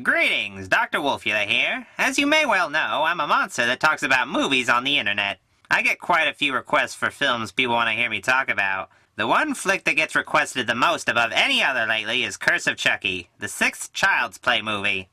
Greetings, Dr. Wolfula here. As you may well know, I'm a monster that talks about movies on the internet. I get quite a few requests for films people want to hear me talk about. The one flick that gets requested the most above any other lately is Curse of Chucky, the sixth Child's Play movie.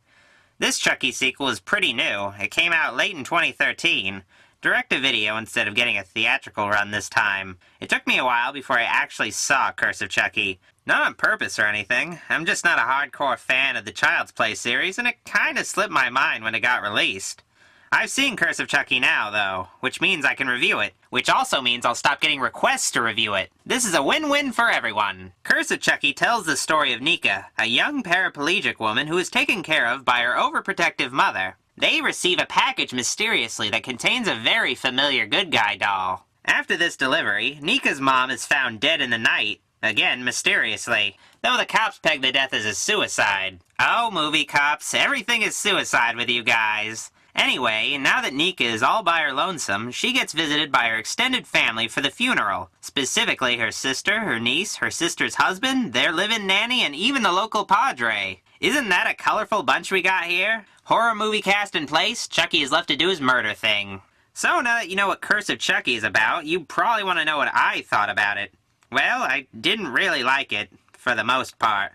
This Chucky sequel is pretty new. It came out late in 2013. Direct-to-video instead of getting a theatrical run this time. It took me a while before I actually saw Curse of Chucky. Not on purpose or anything. I'm just not a hardcore fan of the Child's Play series, and it kinda slipped my mind when it got released. I've seen Curse of Chucky now, though, which means I can review it. Which also means I'll stop getting requests to review it. This is a win-win for everyone. Curse of Chucky tells the story of Nika, a young paraplegic woman who is taken care of by her overprotective mother. They receive a package mysteriously that contains a very familiar good guy doll. After this delivery, Nika's mom is found dead in the night, again mysteriously, though the cops peg the death as a suicide. Oh, movie cops, everything is suicide with you guys. Anyway, now that Nika is all by her lonesome, she gets visited by her extended family for the funeral. Specifically her sister, her niece, her sister's husband, their live-in nanny, and even the local padre. Isn't that a colorful bunch we got here? Horror movie cast in place, Chucky is left to do his murder thing. So now that you know what Curse of Chucky is about, you probably want to know what I thought about it. Well, I didn't really like it, for the most part.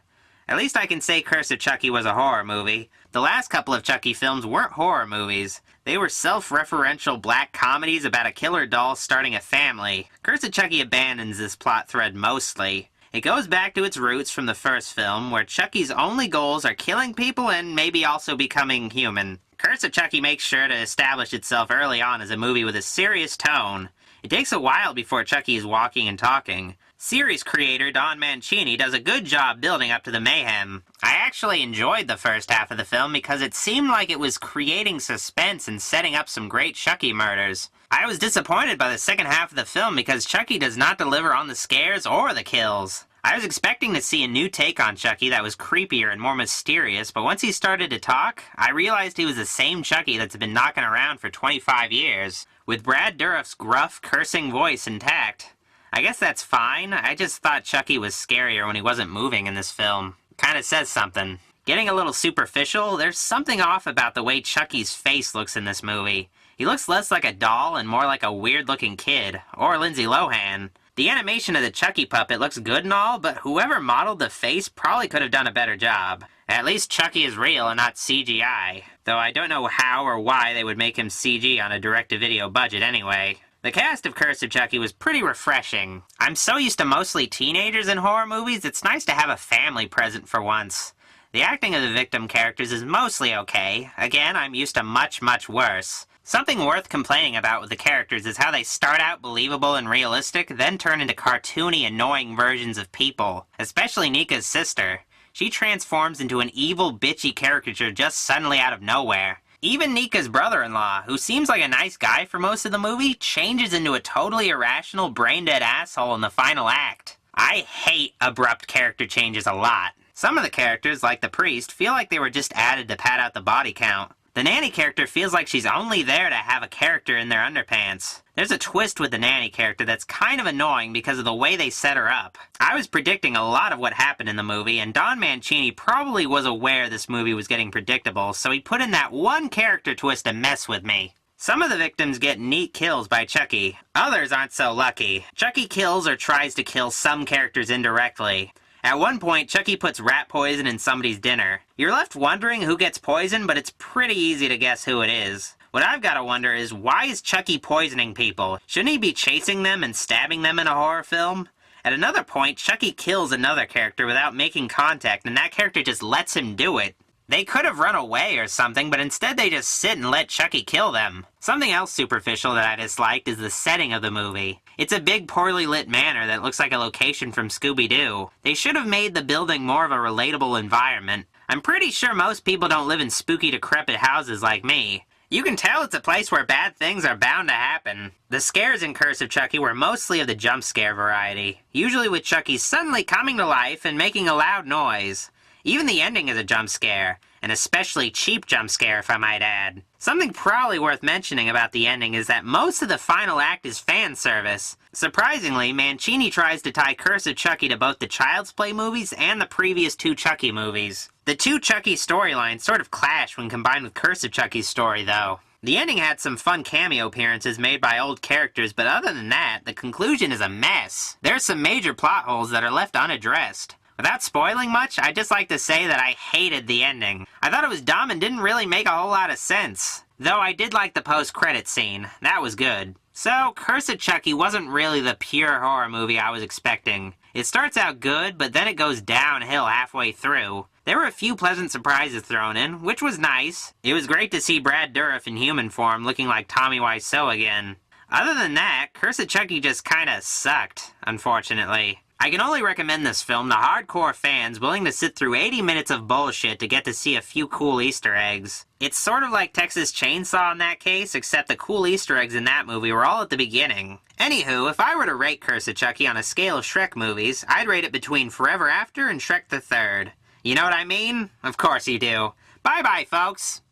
At least I can say Curse of Chucky was a horror movie. The last couple of Chucky films weren't horror movies. They were self-referential black comedies about a killer doll starting a family. Curse of Chucky abandons this plot thread mostly. It goes back to its roots from the first film, where Chucky's only goals are killing people and maybe also becoming human. Curse of Chucky makes sure to establish itself early on as a movie with a serious tone. It takes a while before Chucky is walking and talking. Series creator Don Mancini does a good job building up to the mayhem. I actually enjoyed the first half of the film because it seemed like it was creating suspense and setting up some great Chucky murders. I was disappointed by the second half of the film because Chucky does not deliver on the scares or the kills. I was expecting to see a new take on Chucky that was creepier and more mysterious, but once he started to talk, I realized he was the same Chucky that's been knocking around for 25 years. With Brad Dourif's gruff, cursing voice intact. I guess that's fine. I just thought Chucky was scarier when he wasn't moving in this film. Kinda says something. Getting a little superficial, there's something off about the way Chucky's face looks in this movie. He looks less like a doll and more like a weird-looking kid, or Lindsay Lohan. The animation of the Chucky puppet looks good and all, but whoever modeled the face probably could have done a better job. At least Chucky is real and not CGI, though I don't know how or why they would make him CG on a direct-to-video budget anyway. The cast of Curse of Chucky was pretty refreshing. I'm so used to mostly teenagers in horror movies, it's nice to have a family present for once. The acting of the victim characters is mostly okay. Again, I'm used to much, much worse. Something worth complaining about with the characters is how they start out believable and realistic, then turn into cartoony, annoying versions of people. Especially Nika's sister. She transforms into an evil, bitchy caricature just suddenly out of nowhere. Even Nika's brother-in-law, who seems like a nice guy for most of the movie, changes into a totally irrational, brain-dead asshole in the final act. I hate abrupt character changes a lot. Some of the characters, like the priest, feel like they were just added to pad out the body count. The nanny character feels like she's only there to have a character in their underpants. There's a twist with the nanny character that's kind of annoying because of the way they set her up. I was predicting a lot of what happened in the movie, and Don Mancini probably was aware this movie was getting predictable, so he put in that one character twist to mess with me. Some of the victims get neat kills by Chucky. Others aren't so lucky. Chucky kills or tries to kill some characters indirectly. At one point, Chucky puts rat poison in somebody's dinner. You're left wondering who gets poisoned, but it's pretty easy to guess who it is. What I've got to wonder is, why is Chucky poisoning people? Shouldn't he be chasing them and stabbing them in a horror film? At another point, Chucky kills another character without making contact, and that character just lets him do it. They could have run away or something, but instead they just sit and let Chucky kill them. Something else superficial that I disliked is the setting of the movie. It's a big, poorly lit manor that looks like a location from Scooby-Doo. They should have made the building more of a relatable environment. I'm pretty sure most people don't live in spooky, decrepit houses like me. You can tell it's a place where bad things are bound to happen. The scares in Curse of Chucky were mostly of the jump scare variety, usually with Chucky suddenly coming to life and making a loud noise. Even the ending is a jump scare. An especially cheap jump scare, if I might add. Something probably worth mentioning about the ending is that most of the final act is fan service. Surprisingly, Mancini tries to tie Curse of Chucky to both the Child's Play movies and the previous two Chucky movies. The two Chucky storylines sort of clash when combined with Curse of Chucky's story, though. The ending had some fun cameo appearances made by old characters, but other than that, the conclusion is a mess. There's some major plot holes that are left unaddressed. Without spoiling much, I'd just like to say that I hated the ending. I thought it was dumb and didn't really make a whole lot of sense. Though I did like the post-credits scene. That was good. So, Curse of Chucky wasn't really the pure horror movie I was expecting. It starts out good, but then it goes downhill halfway through. There were a few pleasant surprises thrown in, which was nice. It was great to see Brad Dourif in human form looking like Tommy Wiseau again. Other than that, Curse of Chucky just kinda sucked, unfortunately. I can only recommend this film to hardcore fans willing to sit through 80 minutes of bullshit to get to see a few cool Easter eggs. It's sort of like Texas Chainsaw in that case, except the cool Easter eggs in that movie were all at the beginning. Anywho, if I were to rate Curse of Chucky on a scale of Shrek movies, I'd rate it between Forever After and Shrek the Third. You know what I mean? Of course you do. Bye-bye, folks!